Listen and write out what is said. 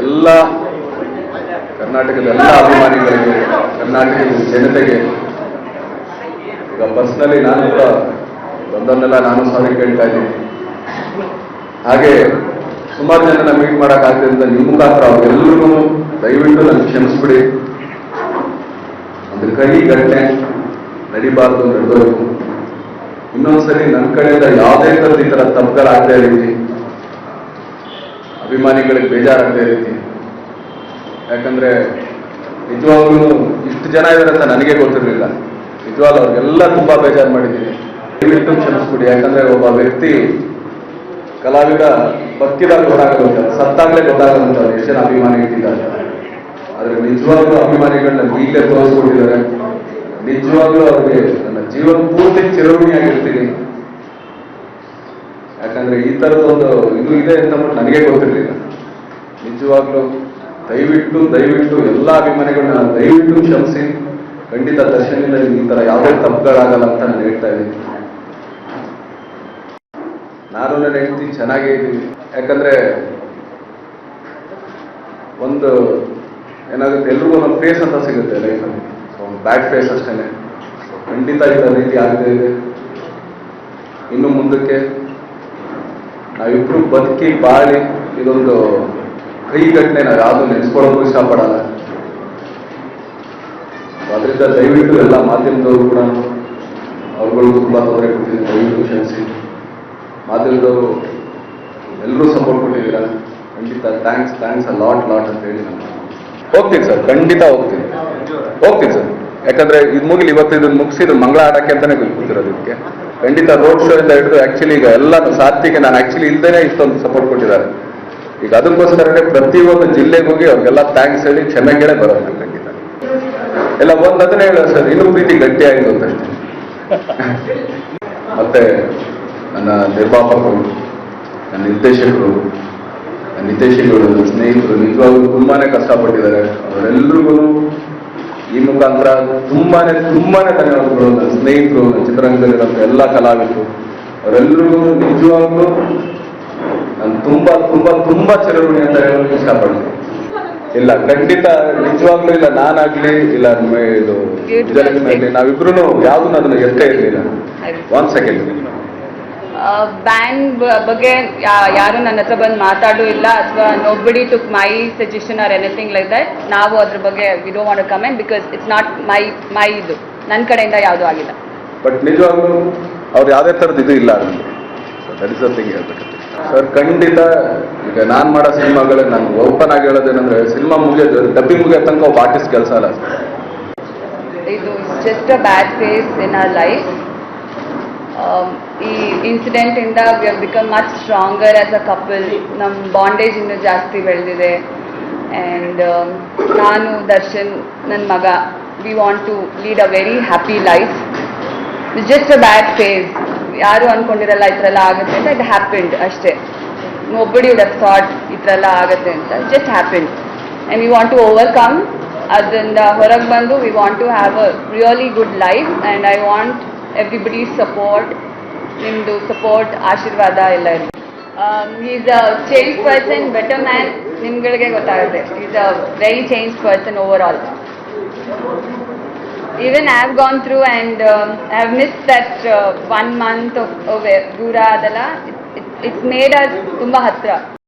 ಎಲ್ಲ ಕರ್ನಾಟಕದ ಎಲ್ಲ ಅಭಿಮಾನಿಗಳಿಗೆ, ಕರ್ನಾಟಕದ ಜನತೆಗೆ ಈಗ ಪರ್ಸ್ನಲಿ ನಾನು ಕೂಡ ಒಂದೊಂದೆಲ್ಲ ನಾನು ಸಾರಿ ಕೇಳ್ತಾ ಇದ್ದೀನಿ. ಹಾಗೆ ಸುಮಾರು ಜನನ ಮೀಟ್ ಮಾಡೋಕ್ಕಾಗದ್ರಿಂದ ನಿಮ್ಮ ಮುಖಾಂತರ ಅವರೆಲ್ಲರಿಗೂ ದಯವಿಟ್ಟು ನನಗೆ ಕ್ಷಮಿಸ್ಬಿಡಿ. ಒಂದು ಕೈ ಘಟನೆ ನಡಿಬಾರ್ದು, ನಡೆದೋಯ್ತು. ಇನ್ನೊಂದ್ಸರಿ ನನ್ನ ಕಡೆಯಿಂದ ಯಾವುದೇ ಥರದ ಈ ಥರ ತಪ್ಪುಗಳಾಗದೇ ರೀತಿ, ಅಭಿಮಾನಿಗಳಿಗೆ ಬೇಜಾರಾಗದೇ ರೀತಿ. ಯಾಕಂದ್ರೆ ನಿಜವಾಗ್ಲೂ ಇಷ್ಟು ಜನ ಇದ್ದಾರೆ ಅಂತ ನನಗೆ ಗೊತ್ತಿರಲಿಲ್ಲ. ನಿಜವಾಗ್ಲೂ ಅವ್ರಿಗೆಲ್ಲ ತುಂಬಾ ಬೇಜಾರು ಮಾಡಿದ್ದೀನಿ. ದಯವಿಟ್ಟು ಕ್ಷಮಿಸ್ಬಿಡಿ. ಯಾಕಂದ್ರೆ ಒಬ್ಬ ವ್ಯಕ್ತಿ ಕಲಾವಿದ ಬದುಕಿದಾಗ ಗೊತ್ತಾಗಲ್ಲ, ಸತ್ತಾಗಲೇ ಗೊತ್ತಾಗಲ್ಲ ಎಷ್ಟು ಜನ ಅಭಿಮಾನಿ ಇಟ್ಟಿದ್ದಾರೆ. ಆದ್ರೆ ನಿಜವಾಗ್ಲೂ ಅಭಿಮಾನಿಗಳನ್ನ ಈಗಲೇ ತೋರಿಸ್ಕೊಟ್ಟಿದ್ದಾರೆ. ನಿಜವಾಗ್ಲೂ ಅವ್ರಿಗೆ ನನ್ನ ಜೀವನ ಪೂರ್ತಿ ಚಿರಋಣಿಯಾಗಿರ್ತೀನಿ. ಯಾಕಂದ್ರೆ ಈ ಥರದೊಂದು ಇದು ಇದೆ ಅಂತ ನನಗೆ ಗೊತ್ತಿರಲಿಲ್ಲ. ನಿಜವಾಗ್ಲೂ ದಯವಿಟ್ಟು ದಯವಿಟ್ಟು ಎಲ್ಲ ಅಭಿಮಾನಿಗಳನ್ನ ದಯವಿಟ್ಟು ಕ್ಷಮಿಸಿ. ಖಂಡಿತ ದರ್ಶನದಿಂದ ಈ ಥರ ಯಾವುದೇ ತಪ್ಪುಗಳಾಗಲ್ಲ ಅಂತ ನಾನು ಹೇಳ್ತಾ ಇದ್ದೀನಿ. ನಾನು ನನ್ನ ಹೆಂಡತಿ ಚೆನ್ನಾಗೇ ಇದ್ದೀನಿ. ಯಾಕಂದ್ರೆ ಒಂದು ಏನಾಗುತ್ತೆ, ಎಲ್ರಿಗೂ ಒಂದು ಫೇಸ್ ಅಂತ ಸಿಗುತ್ತೆ ಲೈಫಲ್ಲಿ. ಒಂದು ಬ್ಯಾಡ್ ಫೇಸ್ ಅಷ್ಟೇ. ಖಂಡಿತ ಇದರ ರೀತಿ ಆಗದೇ ಇದೆ. ಇನ್ನು ಮುಂದಕ್ಕೆ ನಾವಿಬ್ರು ಬದುಕಿ ಬಾಳಿ ಇದೊಂದು ಕೈ ಘಟನೆ ನಾವು ಯಾವುದು ನೆನೆಸ್ಕೊಳ್ಳೋದು ಇಷ್ಟಪಡಲ್ಲ. ಅದರಿಂದ ದಯವಿಟ್ಟು ಎಲ್ಲ ಮಾಧ್ಯಮದವರು ಕೂಡ ಅವ್ರುಗಳಿಗೂ ತುಂಬ ತೊಂದರೆ ಕೊಟ್ಟಿದ್ದೀನಿ. ದಯವಿಟ್ಟು ಕ್ಷಮಿಸಿ. ಮಾಧ್ಯಮದವರು ಎಲ್ಲರೂ ಸಪೋರ್ಟ್ ಕೊಟ್ಟಿದ್ದೀರಾ. ಖಂಡಿತ ಥ್ಯಾಂಕ್ಸ್ ಅ ಲಾಟ್ ಅಂತ ಹೇಳಿ ನಾನು ಹೋಗ್ತೀನಿ ಸರ್. ಖಂಡಿತ ಹೋಗ್ತೀನಿ ಸರ್. ಯಾಕಂದ್ರೆ ಇದು ಮುಗಿಲಿ, ಇವತ್ತು ಇದನ್ನು ಮುಗಿಸಿದ್ರು ಮಂಗಳ ಆಡಕ್ಕೆ ಅಂತಾನೆ ಕೂತಿರೋದು. ಇದಕ್ಕೆ ಖಂಡಿತ ರೋಡ್ ಶೋ ಇಂದ ಹಿಡಿದು ಆಕ್ಚುಲಿ ಈಗ ಎಲ್ಲ ಸಾರ್ಥಿಗೆ ನಾನು ಆಕ್ಚುಲಿ ಇಲ್ದೇನೆ ಇಷ್ಟೊಂದು ಸಪೋರ್ಟ್ ಕೊಟ್ಟಿದ್ದಾರೆ. ಈಗ ಅದಕ್ಕೋಸ್ಕರನೇ ಪ್ರತಿಯೊಂದು ಜಿಲ್ಲೆಗೆ ಹೋಗಿ ಅವ್ರಿಗೆಲ್ಲ ಥ್ಯಾಂಕ್ಸ್ ಹೇಳಿ ಕ್ಷಮೆ ಕೇಳೇ ಬರೋದು. ನಾನು ಖಂಡಿತ ಎಲ್ಲ ಅದನ್ನೇ ಹೇಳೋದು ಸರ್, ಇನ್ನೂ ಪ್ರೀತಿ ಗಟ್ಟಿಯಾಗಿದೆ ಅಂತಷ್ಟೇ. ಮತ್ತೆ ನನ್ನ ನಿರ್ಮಾಪಕರು, ನನ್ನ ನಿರ್ದೇಶಕರು, ನನ್ನ ಸ್ನೇಹಿತರು ನಿಜವಾಗ್ಲೂ ತುಂಬಾನೇ ಕಷ್ಟಪಟ್ಟಿದ್ದಾರೆ. ಅವರೆಲ್ಲರಿಗೂ ಈ ಮುಖಾಂತರ ತುಂಬಾನೇ ಧನ್ಯವಾದಗಳು. ನನ್ನ ಸ್ನೇಹಿತರು, ನನ್ನ ಚಿತ್ರರಂಗದಲ್ಲಿರುವಂಥ ಎಲ್ಲ ಕಲಾವಿದರು, ಅವರೆಲ್ಲರಿಗೂ ನಿಜವಾಗ್ಲೂ ನಾನು ತುಂಬಾ ಚಿರಋಣಿ ಅಂತ ಹೇಳೋಕೆ ಇಷ್ಟಪಡ್ತೀನಿ. ಇಲ್ಲ ಖಂಡಿತ ನಿಜವಾಗ್ಲೂ ಇಲ್ಲ, ನಾನಾಗ್ಲಿ ಇಲ್ಲ ಇದು ಜಲಗ್ನಾಗ್ಲಿ ನಾವಿಬ್ರು ಯಾವ್ದು ಅದನ್ನ ಎಷ್ಟೇ ಇರಲಿಲ್ಲ. 1 ಸೆಕೆಂಡ್. ಬ್ಯಾನ್ ಬಗ್ಗೆ ಯಾರು ನನ್ನ ಹತ್ರ ಬಂದು ಮಾತಾಡೂ ಇಲ್ಲ, ಅಥವಾ nobody took my suggestion or anything like that. ನಾವು ಅದ್ರ ಬಗ್ಗೆ we don't want to comment because it's not my ಇದು ನನ್ನ ಕಡೆಯಿಂದ ಯಾವುದೂ ಆಗಿಲ್ಲ. ಬಟ್ ನಿಜವಾಗ್ಲೂ ಅವ್ರು ಯಾವುದೇ ಥರದ್ದು ಇದು ಇಲ್ಲ. ಹೇಳ್ಬೇಕು ಸರ್. ಖಂಡಿತ ಈಗ ನಾನು ಮಾಡೋ ಸಿನಿಮಾಗಳಿಗೆ ನಾನು ಓಪನ್ ಆಗಿ ಹೇಳೋದೇನಂದ್ರೆ, ಸಿನಿಮಾ ಡಬ್ಬಿಂಗ್ ಮುಗಿಯೋ ತನಕ ಒಬ್ಬ ಆರ್ಟಿಸ್ಟ್ ಕೆಲಸ ಅಲ್ಲ. ಇದು just a bad phase in our life. ಈ ಇನ್ಸಿಡೆಂಟ್ ಇಂದ we have become much stronger as a couple. ನಮ್ಮ ಬಾಂಡೇಜ್ ಇನ್ನೂ ಜಾಸ್ತಿ ಬೆಳೆದಿದೆ. ಆ್ಯಂಡ್ ನಾನು, ದರ್ಶನ್, ನನ್ನ ಮಗ, we want to lead a very happy life. It's just a bad phase. ಯಾರು ಅಂದ್ಕೊಂಡಿರಲ್ಲ ಈ ಥರ ಎಲ್ಲ ಆಗುತ್ತೆ ಅಂತ. ಇಟ್ ಹ್ಯಾಪೆಂಡ್ ಅಷ್ಟೇ. ನೋಬಡಿ ವುಡ್ ಹ್ಯಾವ್ ಥಾಟ್ ಈ ಥರ ಎಲ್ಲ ಆಗುತ್ತೆ ಅಂತ. Just happened and we want to overcome. ಅದರಿಂದ ಹೊರಗೆ ಬಂದು we want to have a really good life. And I want everybody's support, ನಿಮ್ಮದು ಸಪೋರ್ಟ್, ಆಶೀರ್ವಾದ ಎಲ್ಲ ಇರಲಿ. Is a change person, better man. ನಿಮ್ಗಳಿಗೆ ಗೊತ್ತಾಗುತ್ತೆ. Is a very change person over all. Even I have gone through and I have missed that 1 month of ದೂರ ಅದೆಲ್ಲ. It's made us ತುಂಬ ಹತ್ರ.